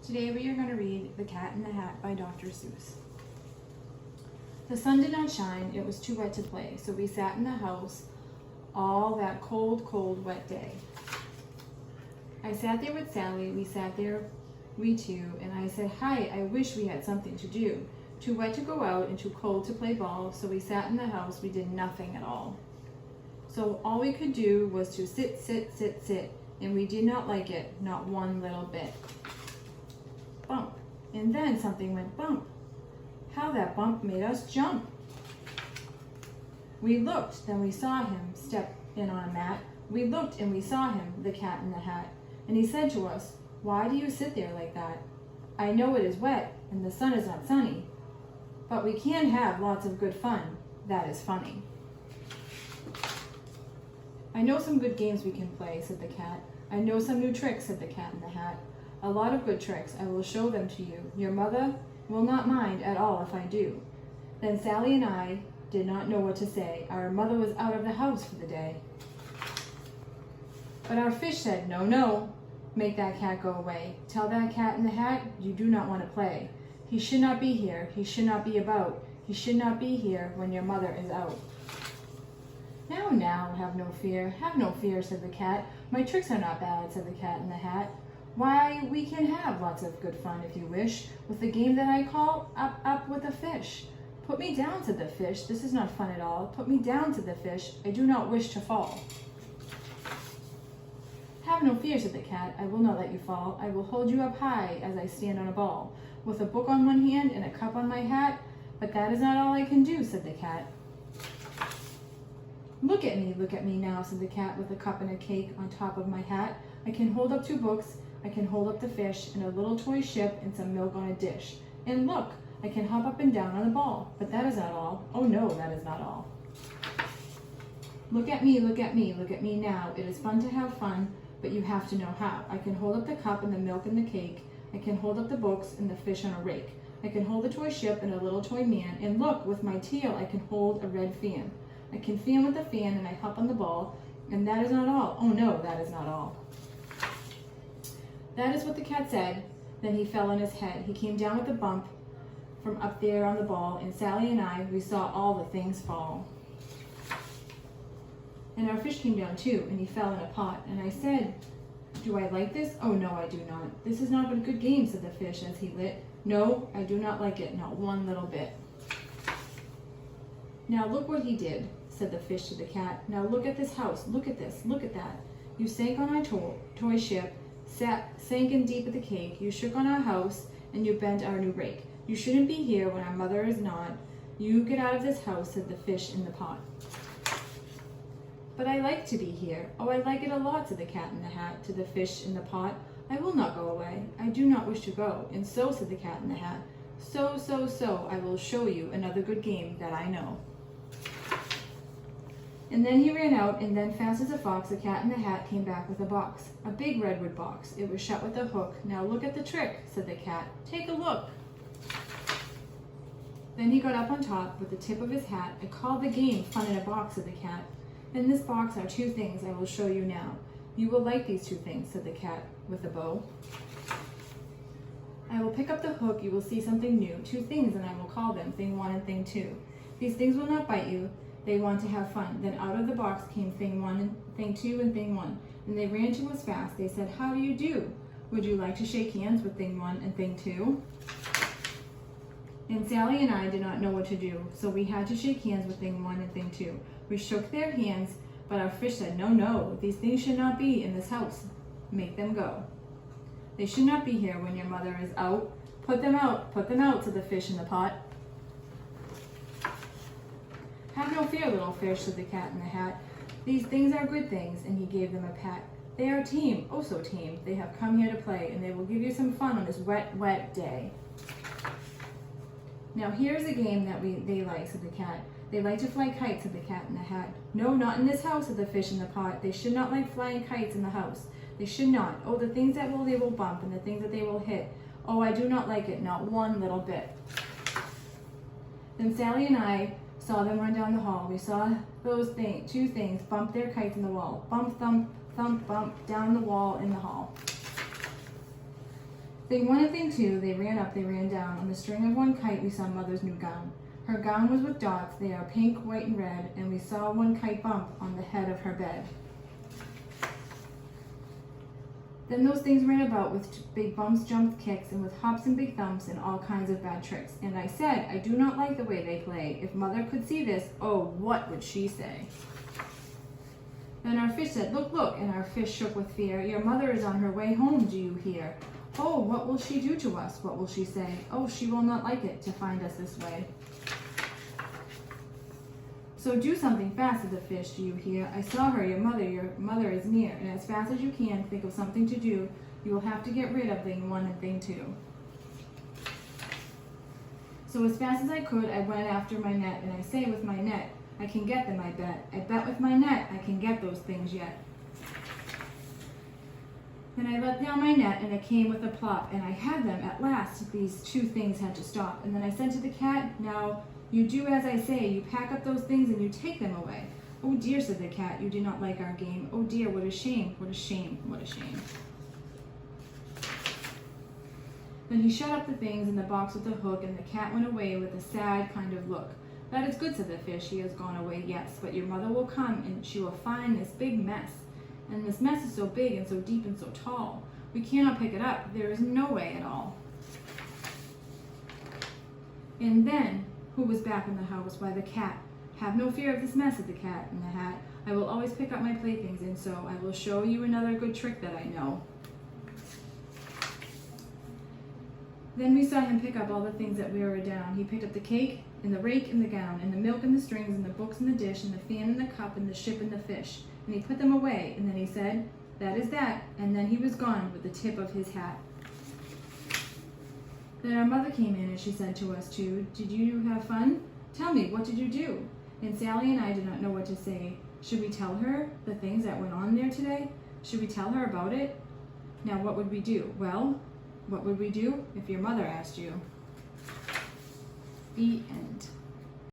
Today we are going to read The Cat in the Hat by Dr. Seuss. The sun did not shine, it was too wet to play, so we sat in the house all that cold, cold, wet day. I sat there with Sally, we sat there, we two, and I said, "Hi, I wish we had something to do. Too wet to go out and too cold to play ball, so we sat in the house, we did nothing at all. So all we could do was to sit, sit, sit, sit, and we did not like it, not one little bit." Bump, and then something went bump. How that bump made us jump. We looked, then we saw him step in on a mat. We looked and we saw him, the cat in the hat. And he said to us, "Why do you sit there like that? I know it is wet and the sun is not sunny, but we can have lots of good fun. That is funny." "I know some good games we can play," said the cat. "I know some new tricks," said the cat in the hat. "A lot of good tricks. I will show them to you. Your mother will not mind at all if I do." Then Sally and I did not know what to say. Our mother was out of the house for the day. But our fish said, "No, no, make that cat go away. Tell that cat in the hat you do not want to play. He should not be here. He should not be about. He should not be here when your mother is out." "Now, now, have no fear, said the cat. "My tricks are not bad," said the cat in the hat. "Why, we can have lots of good fun if you wish, with the game that I call Up, Up with a Fish." "Put me down," said the fish. "This is not fun at all. Put me down," said the fish. "I do not wish to fall." "Have no fear," said the cat. "I will not let you fall. I will hold you up high as I stand on a ball, with a book on one hand and a cup on my hat. But that is not all I can do," said the cat. Look at me now," said the cat, "with a cup and a cake on top of my hat. I can hold up 2 books, I can hold up the fish, and a little toy ship, and some milk on a dish. And look, I can hop up and down on a ball. But that is not all. Oh no, that is not all. Look at me now. It is fun to have fun, but you have to know how. I can hold up the cup and the milk and the cake. I can hold up the books and the fish on a rake. I can hold a toy ship and a little toy man. And look, with my tail I can hold a red fan. I can fan with the fan and I hop on the ball. And that is not all. Oh no, that is not all." That is what the cat said. Then he fell on his head. He came down with a bump from up there on the ball, and Sally and I, we saw all the things fall. And our fish came down too, and he fell in a pot. And I said, "Do I like this? Oh no, I do not. This is not a good game," said the fish as he lit. "No, I do not like it, not one little bit." "Now look what he did," said the fish to the cat. "Now look at this house. Look at this. Look at that. You sank on our toy ship, sank in deep at the cake. You shook on our house, and you bent our new rake. You shouldn't be here when our mother is not. You get out of this house," said the fish in the pot. "But I like to be here. Oh, I like it a lot," said the cat in the hat to the fish in the pot. "I will not go away. I do not wish to go. And so," said the cat in the hat, so, I will show you another good game that I know." And then he ran out, and then fast as a fox, the cat in the hat came back with a box, a big redwood box. It was shut with a hook. "Now look at the trick," said the cat. "Take a look." Then he got up on top with the tip of his hat. "I call the game Fun in a Box," said the cat. "In this box are 2 things I will show you now. You will like these 2 things," said the cat with a bow. "I will pick up the hook, you will see something new. 2 things, and I will call them Thing 1 and Thing 2. These things will not bite you. They want to have fun." Then out of the box came Thing 1 and Thing 2 and Thing 1. And they ran to us fast. They said, "How do you do? Would you like to shake hands with Thing 1 and Thing 2? And Sally and I did not know what to do, so we had to shake hands with Thing 1 and Thing 2. We shook their hands, but our fish said, "No, no, these things should not be in this house. Make them go. They should not be here when your mother is out. Put them out, said the fish in the pot. "Have no fear, little fish," said the cat in the hat. "These things are good things," and he gave them a pat. "They are tame, oh so tame. They have come here to play, and they will give you some fun on this wet, wet day. Now here's a game that they like," said the cat. "They like to fly kites," said the cat in the hat. "No, not in this house," said the fish in the pot. "They should not like flying kites in the house. They should not. Oh, the things that they will bump, and the things that they will hit. Oh, I do not like it, not one little bit." Then Sally and I saw them run down the hall. We saw those 2 things bump their kites in the wall. Bump, thump, thump, bump, down the wall in the hall. Thing one and thing two, they ran up, they ran down. On the string of one kite, we saw Mother's new gown. Her gown was with dots, they are pink, white, and red, and we saw one kite bump on the head of her bed. Then those things ran about with big bumps, jumps, kicks, and with hops and big thumps and all kinds of bad tricks. And I said, I do not like the way they play. If Mother could see this, oh, what would she say? Then our fish said, look, look, and our fish shook with fear. Your mother is on her way home, do you hear? Oh, what will she do to us? What will she say? Oh, she will not like it to find us this way. So do something fast, said the fish, do you hear? I saw her, your mother is near, and as fast as you can, think of something to do. You will have to get rid of thing one and thing two. So as fast as I could, I went after my net, and I say with my net, I can get them, I bet. I bet with my net, I can get those things yet. Then I let down my net, and it came with a plop, and I had them at last. These two things had to stop. And then I said to the cat, now, you do as I say, you pack up those things and you take them away. Oh dear, said the cat, you do not like our game. Oh dear, what a shame, what a shame, what a shame. Then he shut up the things in the box with the hook, and the cat went away with a sad kind of look. That is good, said the fish, he has gone away, yes, but your mother will come, and she will find this big mess. And this mess is so big and so deep and so tall. We cannot pick it up, there is no way at all. And then, who was back in the house? Why, the cat. Have no fear of this mess, said the cat in the hat. I will always pick up my playthings, and so I will show you another good trick that I know. Then we saw him pick up all the things that we were down. He picked up the cake, and the rake, and the gown, and the milk, and the strings, and the books, and the dish, and the fan, and the cup, and the ship, and the fish. And he put them away, and then he said, that is that, and then he was gone with the tip of his hat. Then our mother came in, and she said to us two, did you have fun? Tell me, what did you do? And Sally and I did not know what to say. Should we tell her the things that went on there today? Should we tell her about it? Now, what would we do? Well, what would we do if your mother asked you? The end.